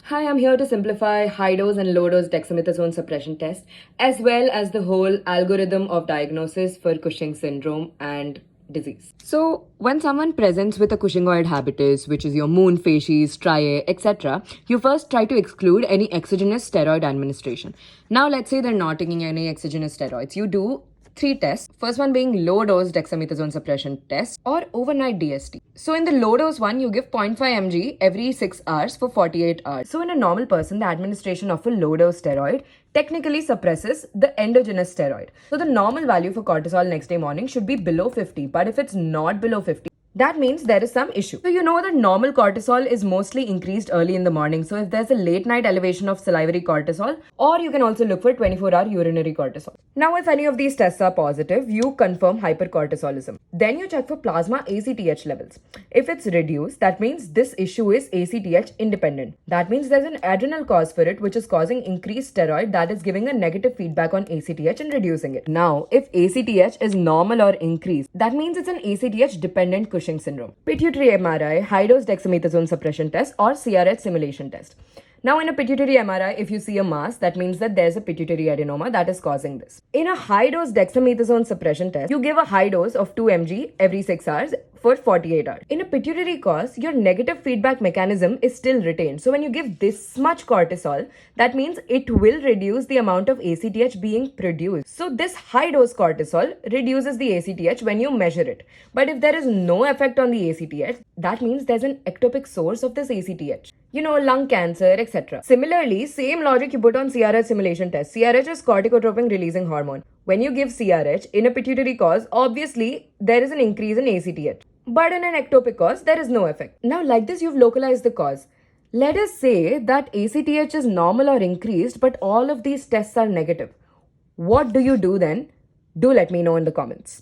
Hi, I'm here to simplify high dose and low dose dexamethasone suppression test, as well as the whole algorithm of diagnosis for Cushing syndrome and disease. So, when someone presents with a Cushingoid habitus, which is your moon facies, striae, etc., you first try to exclude any exogenous steroid administration. Now, let's say they're not taking any exogenous steroids. You do three tests. First one being low dose dexamethasone suppression test or overnight DST. So in the low dose one, you give 0.5 mg every 6 hours for 48 hours. So in a normal person, the administration of a low dose steroid technically suppresses the endogenous steroid. So the normal value for cortisol next day morning should be below 50. But if it's not below 50, that means there is some issue. So you know that normal cortisol is mostly increased early in the morning. So if there's a late night elevation of salivary cortisol, or you can also look for 24-hour urinary cortisol. Now if any of these tests are positive, you confirm hypercortisolism. Then you check for plasma ACTH levels. If it's reduced, that means this issue is ACTH independent. That means there's an adrenal cause for it, which is causing increased steroid that is giving a negative feedback on ACTH and reducing it. Now, if ACTH is normal or increased, that means it's an ACTH dependent Cushing syndrome. Pituitary MRI, high dose dexamethasone suppression test, or CRH simulation test. Now, in a pituitary MRI, if you see a mass, that means that there's a pituitary adenoma that is causing this. In a high dose dexamethasone suppression test, you give a high dose of 2 mg every 6 hours for 48 hours. In a pituitary cause, your negative feedback mechanism is still retained. So when you give this much cortisol, that means it will reduce the amount of ACTH being produced. So this high dose cortisol reduces the ACTH when you measure it. But if there is no effect on the ACTH, that means there's an ectopic source of this ACTH. You know, lung cancer, etc. Similarly, same logic you put on CRH simulation test. CRH is corticotropin releasing hormone. When you give CRH in a pituitary cause, obviously there is an increase in ACTH. But in an ectopic cause, there is no effect. Now, like this, you've localized the cause. Let us say that ACTH is normal or increased, but all of these tests are negative. What do you do then? Do let me know in the comments.